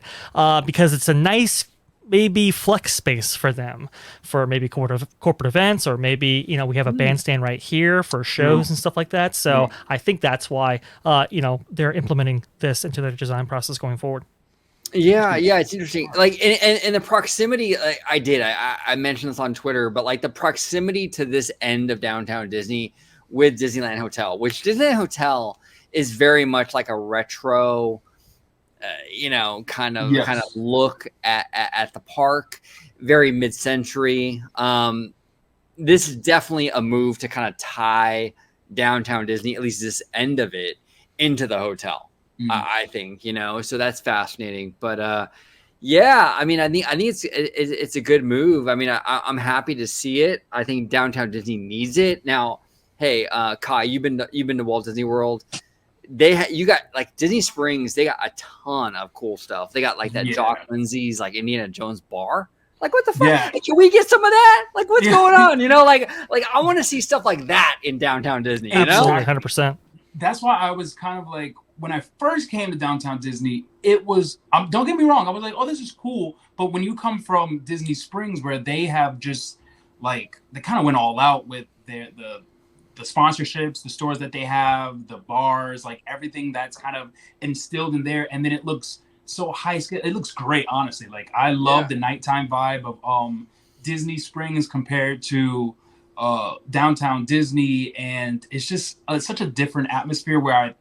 because it's a nice maybe flex space for them for maybe corporate events, or maybe we have a bandstand right here for shows and stuff like that. So I think that's why they're implementing this into their design process going forward. Yeah, it's interesting. Like, and the proximity, I mentioned this on Twitter, but like the proximity to this end of Downtown Disney with Disneyland Hotel, which Disneyland Hotel is very much like a retro kind of look at the park, very mid-century. This is definitely a move to kind of tie Downtown Disney, at least this end of it, into the hotel. I think, so that's fascinating. But I mean, I think it's a good move. I mean, I'm happy to see it. I think Downtown Disney needs it. Now, hey, Kai, you've been to Walt Disney World. You got like Disney Springs, they got a ton of cool stuff. They got like that Jock Lindsay's like Indiana Jones bar. Like, what the fuck? Yeah. Can we get some of that? Like, what's going on? Like I want to see stuff like that in Downtown Disney. Absolutely, 100%. That's why I was kind of like, when I first came to Downtown Disney, it was, don't get me wrong, I was like, oh, this is cool. But when you come from Disney Springs, where they have just like, they kind of went all out with the sponsorships, the stores that they have, the bars, like everything that's kind of instilled in there. And then it looks so high scale. It looks great, honestly. Like, I love the nighttime vibe of Disney Springs compared to downtown Disney, and it's just such a different atmosphere where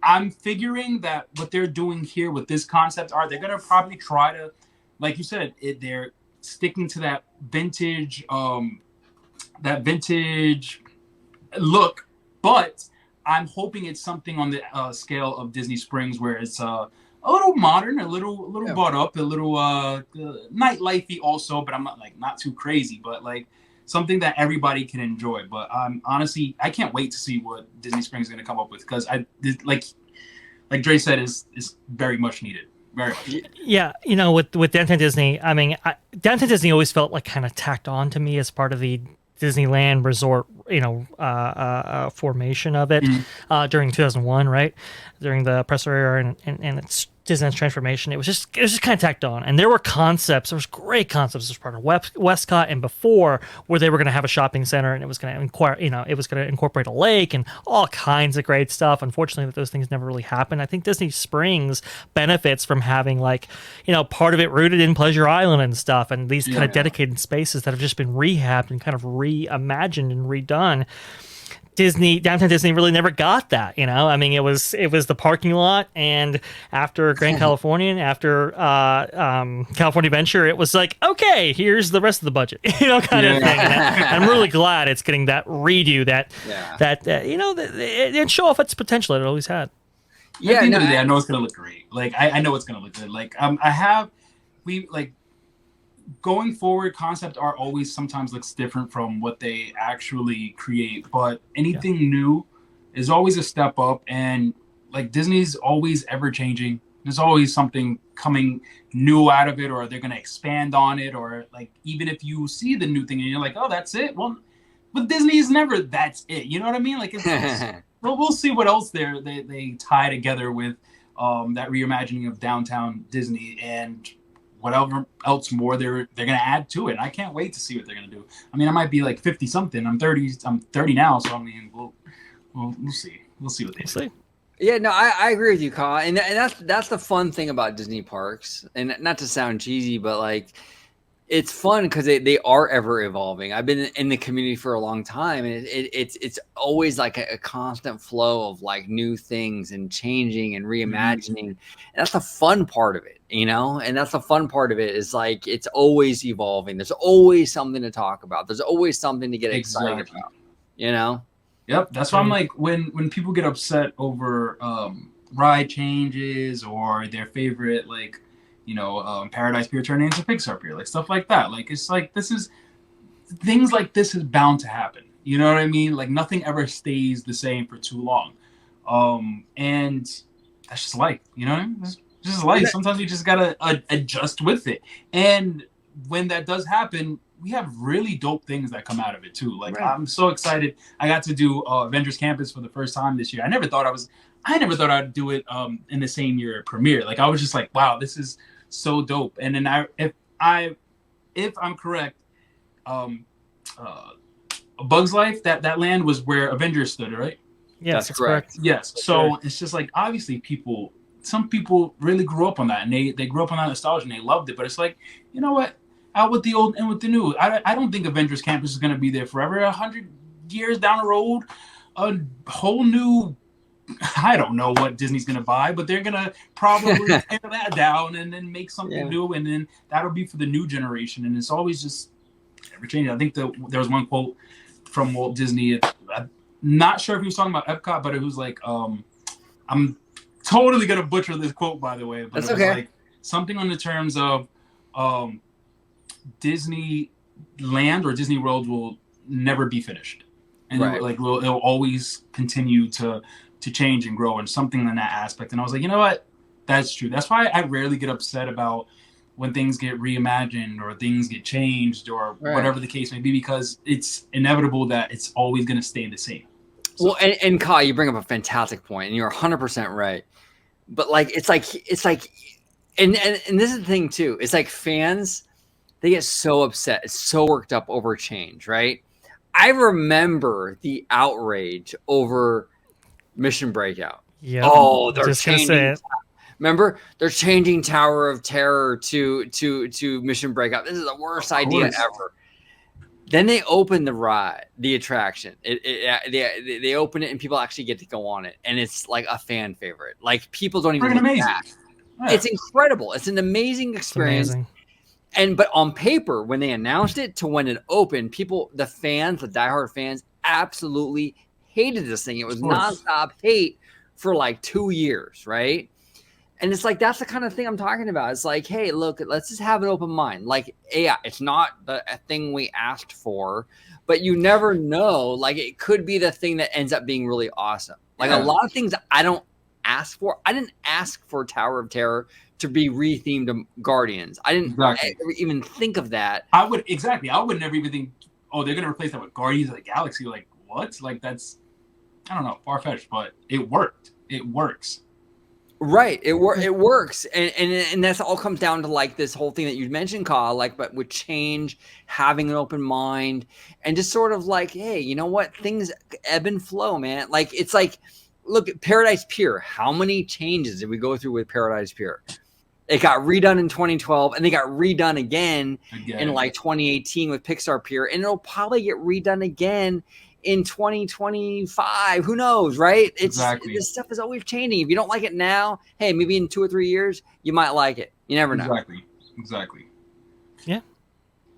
I'm figuring that what they're doing here with this concept art, they're gonna probably try to, like you said, they're sticking to that vintage look, but I'm hoping it's something on the scale of Disney Springs where it's a little modern, a little bought up, a little nightlifey also, but I'm not too crazy, but like something that everybody can enjoy. But honestly, I can't wait to see what Disney Springs is going to come up with, because like Dre said, is very much needed. Very much. Yeah, with Downtown Disney, I mean, Downtown Disney always felt like kind of tacked on to me as part of the Disneyland resort, formation of it during 2001, right? During the Presser era and its Disneyland's transformation, it was just kind of tacked on. And there were great concepts as part of Westcott and before, where they were going to have a shopping center and it was going to incorporate a lake and all kinds of great stuff. Unfortunately, those things never really happened. I think Disney Springs benefits from having part of it rooted in Pleasure Island and stuff, and these kind of dedicated spaces that have just been rehabbed and kind of reimagined and redone. Downtown Disney really never got that, I mean, it was the parking lot, and after Grand Californian, after California Adventure, it was like, okay, here's the rest of the budget, kind of thing. And I'm really glad it's getting that redo that it show off its potential that it always had. Yeah, at the end of the day, I know it's gonna look great. Like I know it's gonna look good. Like going forward, concept art always sometimes looks different from what they actually create, but anything new is always a step up. And like Disney's always ever changing. There's always something coming new out of it, or they're going to expand on it, or like even if you see the new thing and you're like, oh, that's it. Well, with Disney is never that's it. You know what I mean? Like we'll see what else they tie together with that reimagining of downtown Disney and whatever else more they're gonna add to it. I can't wait to see what they're gonna do. I mean, I might be like 50 something. I'm 30 now, so I mean, we'll see. We'll see what they do. Yeah, no, I agree with you, Kyle. And that's the fun thing about Disney parks. And not to sound cheesy, but like it's fun because they are ever evolving. I've been in the community for a long time, and it's always like a constant flow of like new things and changing and reimagining. And that's the fun part of it, and that's the fun part of it is like it's always evolving. There's always something to talk about. There's always something to get excited about, Yep, that's why I'm like when people get upset over ride changes or their favorite Paradise Pier turning into Pixar Pier, like stuff like that. Like it's like things like this is bound to happen. You know what I mean? Like nothing ever stays the same for too long, and that's just life. It's just life. Sometimes you just gotta adjust with it, and when that does happen, we have really dope things that come out of it too. Like I'm so excited. I got to do Avengers Campus for the first time this year. I never thought I'd do it in the same year at premiere. Like I was just like, wow, this is so dope. And then if I'm correct, A Bug's Life, that land was where Avengers stood, right? Yes, that's correct. Yes. So it's just like obviously some people really grew up on that, and they grew up on that nostalgia and they loved it. But it's like, you know what? Out with the old and with the new. I don't think Avengers Campus is going to be there forever. 100 years down the road, a whole new, I don't know what Disney's going to buy, but they're going to probably tear that down and then make something new, and then that'll be for the new generation. And it's always just ever changing. I think there was one quote from Walt Disney. I'm not sure if he was talking about Epcot, but it was like, I'm totally going to butcher this quote, by the way, but it was like something on the terms of, Disneyland or Disney World will never be finished, and it'll always continue to change and grow, and something in that aspect. And I was like, you know what, that's true. That's why I rarely get upset about when things get reimagined or things get changed or whatever the case may be, because it's inevitable that it's always going to stay the same. So. Well, and Kai, you bring up a fantastic point, and you're 100% right. But like it's like, and this is the thing too. It's like fans. They get so upset, so worked up over change, right? I remember the outrage over Mission Breakout. Yeah. Oh, they're changing. Remember, they're changing Tower of Terror to Mission Breakout. This is the worst idea ever. Then they open the ride, the attraction. They open it and people actually get to go on it, and it's like a fan favorite. Like people don't even look back. Yeah. It's incredible. It's an amazing experience. It's amazing. But on paper, when they announced it to when it opened, the fans, the diehard fans, absolutely hated this thing. It was nonstop hate for like 2 years, right? And it's like, that's the kind of thing I'm talking about. It's like, hey, look, let's just have an open mind. Like, yeah, it's not a thing we asked for, but you never know. Like, it could be the thing that ends up being really awesome. Like a lot of things I don't ask for. I didn't ask for Tower of Terror to be rethemed to Guardians. I didn't ever even think of that. I would never even think, oh, they're going to replace that with Guardians of the Galaxy. Like, what? Like, that's, I don't know, far-fetched, but it worked. It works. Right. It works. And that's all comes down to like this whole thing that you mentioned, Kyle, like, but with change, having an open mind, and just sort of like, hey, you know what? Things ebb and flow, man. Like, it's like, look at Paradise Pier. How many changes did we go through with Paradise Pier? It got redone in 2012, and they got redone again in like 2018 with Pixar Pier, and it'll probably get redone again in 2025. Who knows, right? This stuff is always changing. If you don't like it now, hey, maybe in 2 or 3 years you might like it. You never know. Exactly. Yeah.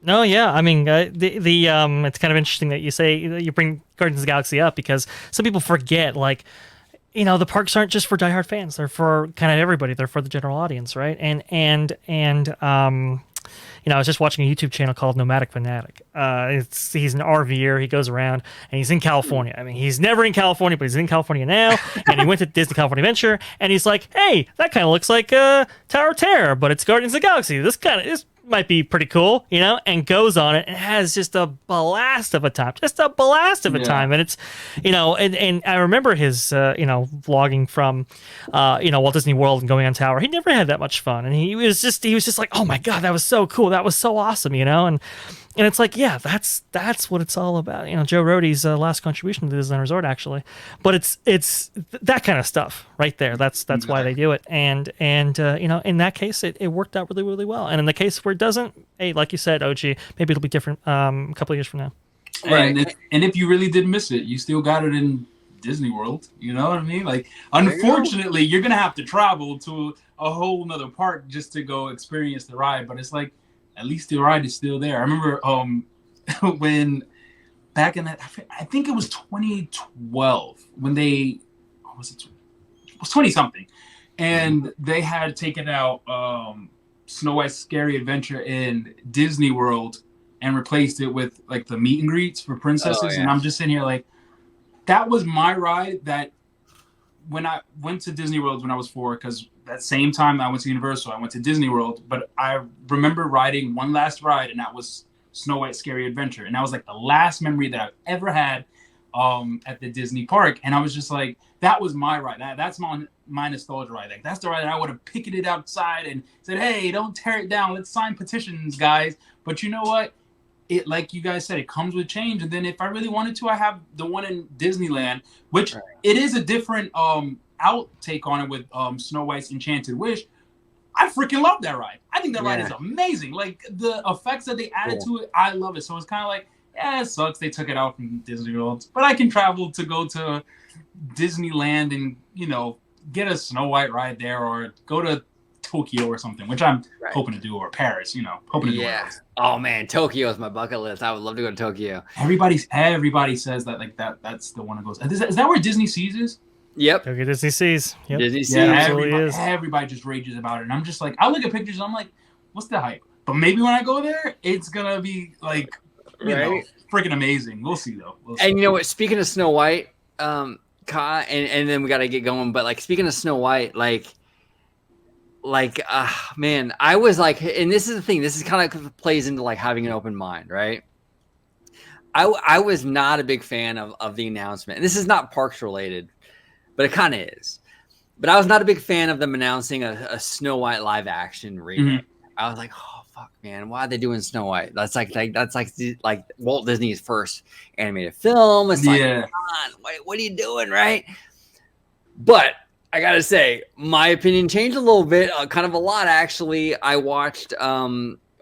No, yeah. I mean, it's kind of interesting that you say you bring Guardians of the Galaxy up, because some people forget, like, you know, the parks aren't just for diehard fans. They're for kind of everybody. They're for the general audience, right? And you know, I was just watching a YouTube channel called Nomadic Fanatic. He's an RVer. He goes around, and he's in California. I mean, he's never in California, but he's in California now. And he went to Disney California Adventure, and he's like, hey, that kind of looks like Tower of Terror, but it's Guardians of the Galaxy. This might be pretty cool, you know, and goes on it and has just a blast of a time. And it's, you know, and I remember his, you know, vlogging from, you know, Walt Disney World and going on Tower. He never had that much fun. And he was just like, oh my God, that was so cool. That was so awesome, you know? And it's like, yeah, that's what it's all about. You know, Joe Rohde's last contribution to the Disneyland Resort, actually. But it's that kind of stuff right there. That's why they do it. And you know, in that case, it worked out really, really well. And in the case where it doesn't, hey, like you said, OG, maybe it'll be different a couple of years from now. Right. And if you really did miss it, you still got it in Disney World. You know what I mean? Like, unfortunately, you're going to have to travel to a whole nother park just to go experience the ride. But it's like, at least the ride is still there. I remember when back in I think it was 2012 when it was 20 something, and they had taken out Snow White's Scary Adventure in Disney World and replaced it with like the meet and greets for princesses. And I'm just sitting here like, that was my ride. That when I went to Disney World when I was 4, because that same time I went to Universal, I went to Disney World, but I remember riding one last ride, and that was Snow White's Scary Adventure. And that was like the last memory that I've ever had at the Disney park. And I was just like, that was my ride. That's my nostalgia ride. Like, that's the ride that I would have picketed outside and said, hey, don't tear it down. Let's sign petitions, guys. But you know what? It, like you guys said, it comes with change. And then if I really wanted to, I have the one in Disneyland, which it is a different outtake on it with Snow White's Enchanted Wish. I freaking love that ride. I think that ride is amazing. Like, the effects that they added to it, I love it. So it's kind of like, yeah, it sucks they took it out from Disney World, but I can travel to go to Disneyland and, you know, get a Snow White ride there, or go to Tokyo or something, which I'm hoping to do, or Paris, you know, hoping to do. Oh man, Tokyo is my bucket list. I would love to go to Tokyo. Everybody says that, like, that's the one that goes. Is that where Disney Seas is? Yep. Tokyo Disney Seas. Yep. Disney Seas. Yeah, everybody just rages about it, and I'm just like, I look at pictures, and I'm like, what's the hype? But maybe when I go there, it's gonna be like, you know, freaking amazing. We'll see though. And you know what? Speaking of Snow White, Ka, and then we got to get going. But like, speaking of Snow White, man, I was like, and this is the thing. This is kind of plays into like having an open mind, right? I was not a big fan of the announcement. And this is not parks related, but it kind of is. But I was not a big fan of them announcing a Snow White live action remake. Mm-hmm. I was like, oh fuck, man, why are they doing Snow White? That's like Walt Disney's first animated film. It's like, come on, what are you doing, right? But I gotta say, my opinion changed a little bit, kind of a lot actually. I watched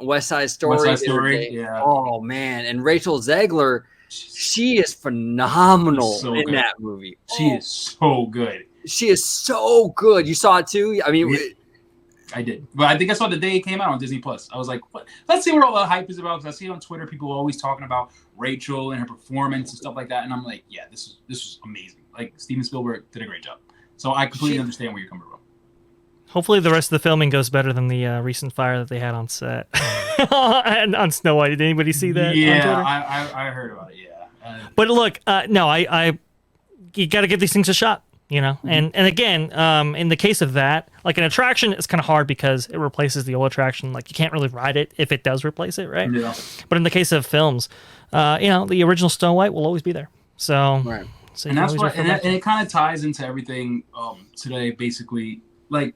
West Side Story. West Side Story, yeah. Oh man, and Rachel Zegler, she is phenomenal in that movie. She is so good. She is so good. You saw it too? I mean, I did, but I think I saw the day it came out on Disney Plus. I was like, "What? Let's see what all the hype is about." Because I see on Twitter people always talking about Rachel and her performance and stuff like that, and I'm like, "Yeah, this was amazing." Like Steven Spielberg did a great job, so I completely understand where you're coming from. Hopefully, the rest of the filming goes better than the recent fire that they had on set and on Snow White. Did anybody see that? Yeah, I heard about it. Yeah, but look, no, I you got to give these things a shot. You know, and again, in the case of that, like an attraction, it's kind of hard because it replaces the old attraction. Like you can't really ride it if it does replace it, right? Yeah. But in the case of films, you know, the original Snow White will always be there. So, right. So and that's what, and it kind of ties into everything today. Basically, like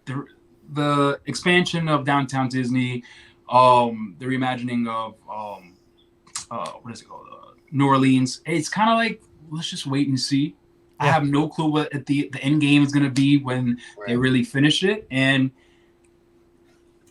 the expansion of Downtown Disney, the reimagining of what is it called, New Orleans. It's kind of like, let's just wait and see. I have no clue what the end game is going to be when they really finish it. And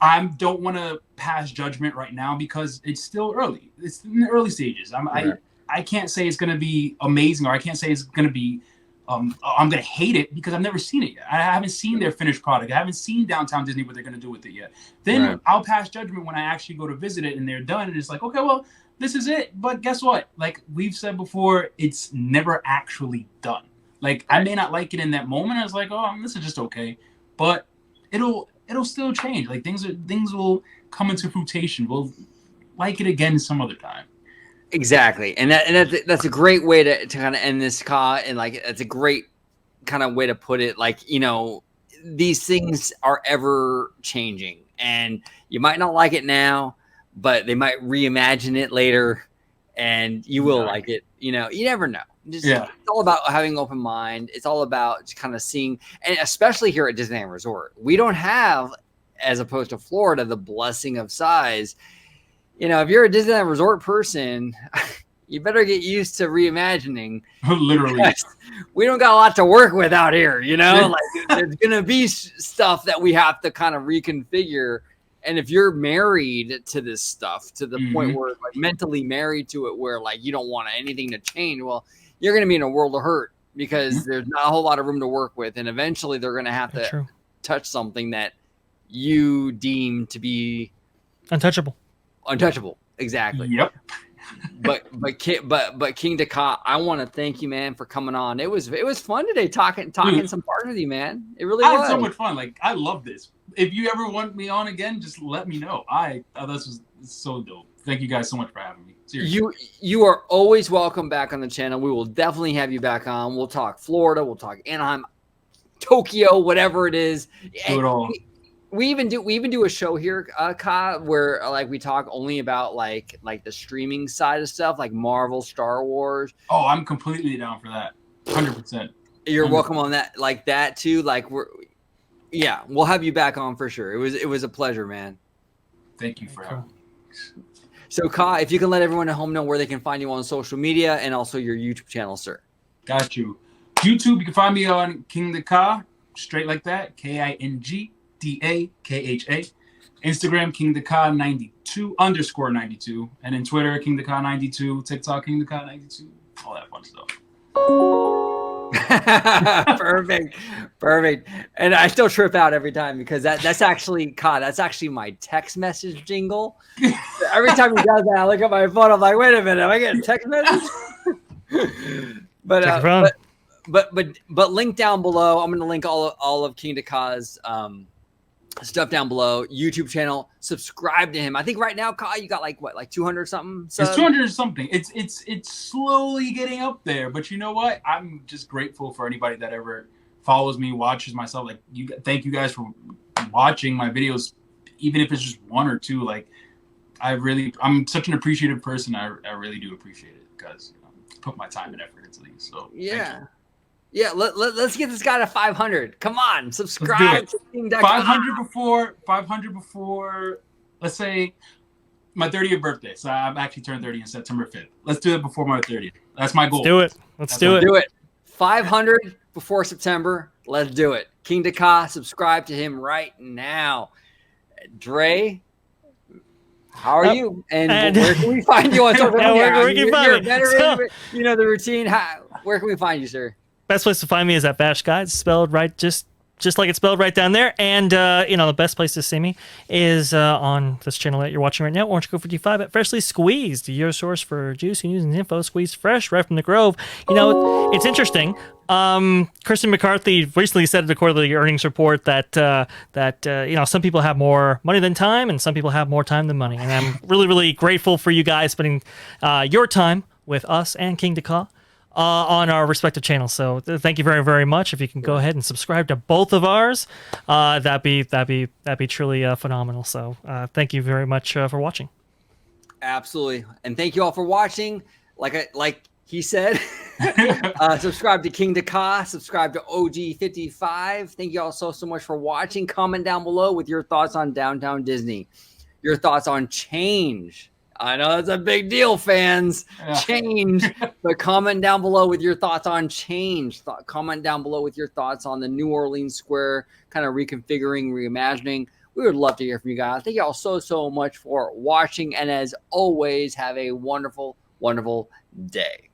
I don't want to pass judgment right now because it's still early. It's in the early stages. I can't say it's going to be amazing, or I can't say it's going to be I'm going to hate it because I've never seen it yet. I haven't seen their finished product. I haven't seen Downtown Disney, what they're going to do with it yet. Then I'll pass judgment when I actually go to visit it and they're done. And it's like, okay, well, this is it. But guess what? Like we've said before, it's never actually done. Like I may not like it in that moment. I was like, oh, this is just okay, but it'll still change. Like things will come into fruition. We'll like it again some other time. Exactly, and that's a great way to kind of end this call, and like it's a great kind of way to put it. Like, you know, these things are ever changing, and you might not like it now, but they might reimagine it later, and you will like it. You know, you never know. It's all about having an open mind. It's all about just kind of seeing, and especially here at Disneyland Resort, we don't have, as opposed to Florida, the blessing of size. You know, if you're a Disneyland Resort person, you better get used to reimagining. Literally. We don't got a lot to work with out here, you know? Like, there's going to be stuff that we have to kind of reconfigure. And if you're married to this stuff to the point where like mentally married to it, where like you don't want anything to change, well, you're going to be in a world of hurt because there's not a whole lot of room to work with. And eventually they're going to have to touch something that you deem to be untouchable. Exactly. Yep. but Kingdakha, I want to thank you, man, for coming on. It was fun today talking some parts with you, man. It really was. I had so much fun. Like I love this. If you ever want me on again, just let me know. This was so dope. Thank you guys so much for having me. Seriously. You are always welcome back on the channel. We will definitely have you back on. We'll talk Florida. We'll talk Anaheim, Tokyo, whatever it is. Do it all. We even do a show here, Ka, where like we talk only about like the streaming side of stuff, like Marvel, Star Wars. Oh, I'm completely down for that. 100%. You're welcome on that, like that too. Like we'll have you back on for sure. It was a pleasure, man. Thank you for having me. So, Ka, if you can let everyone at home know where they can find you on social media and also your YouTube channel, sir. Got you. YouTube, you can find me on Kingdakha, straight like that, KINGDAKHA. Instagram, Kingdakha92_92. And then Twitter, Kingdakha92. TikTok, Kingdakha92. All that fun stuff. Perfect. And I still trip out every time because that's actually my text message jingle. Every time he does that, I look at my phone. I'm like, wait a minute, am I getting a text message? But link down below. I'm going to link all of Kingdakha's stuff down below. YouTube channel. Subscribe to him. I think right now, Ka, you got like 200 something. It's 200 something. It's slowly getting up there. But you know what? I'm just grateful for anybody that ever follows me, watches myself. Like thank you guys for watching my videos, even if it's just one or two. Like I'm such an appreciative person. I really do appreciate it because I put my time and effort into these. So yeah. Yeah, let's get this guy to 500. Come on, subscribe to Kingdakha. 500 before, let's say, my 30th birthday. So I've actually turned 30 on September 5th. Let's do it before my 30th. That's my goal. Let's do it. 500 before September. Let's do it. Kingdakha, subscribe to him right now. Dre, How are you? And where can we find you on social media? Where can you find you're me? better, you know the routine. Where can we find you, sir? Best place to find me is at Bash Guides, spelled right, just like it's spelled right down there. And the best place to see me is on this channel that you're watching right now, Orange Code 55 at Freshly Squeezed, your source for juicy news and info, squeezed fresh right from the Grove. It's interesting. Kristen McCarthy recently said in the quarterly earnings report that some people have more money than time, and some people have more time than money. And I'm really, really grateful for you guys spending your time with us and Kingdakha on our respective channels. So thank you very, very much. If you can go ahead and subscribe to both of ours, that'd be truly phenomenal. So thank you very much for watching. Absolutely, and thank you all for watching. Like he said, subscribe to Kingdakha, subscribe to OG55. Thank you all so much for watching. Comment down below with your thoughts on Downtown Disney, your thoughts on change. I know it's a big deal, fans. Yeah. Change. But comment down below with your thoughts on change. Comment down below with your thoughts on the New Orleans Square kind of reconfiguring, reimagining. We would love to hear from you guys. Thank you all so much for watching. And as always, have a wonderful, wonderful day.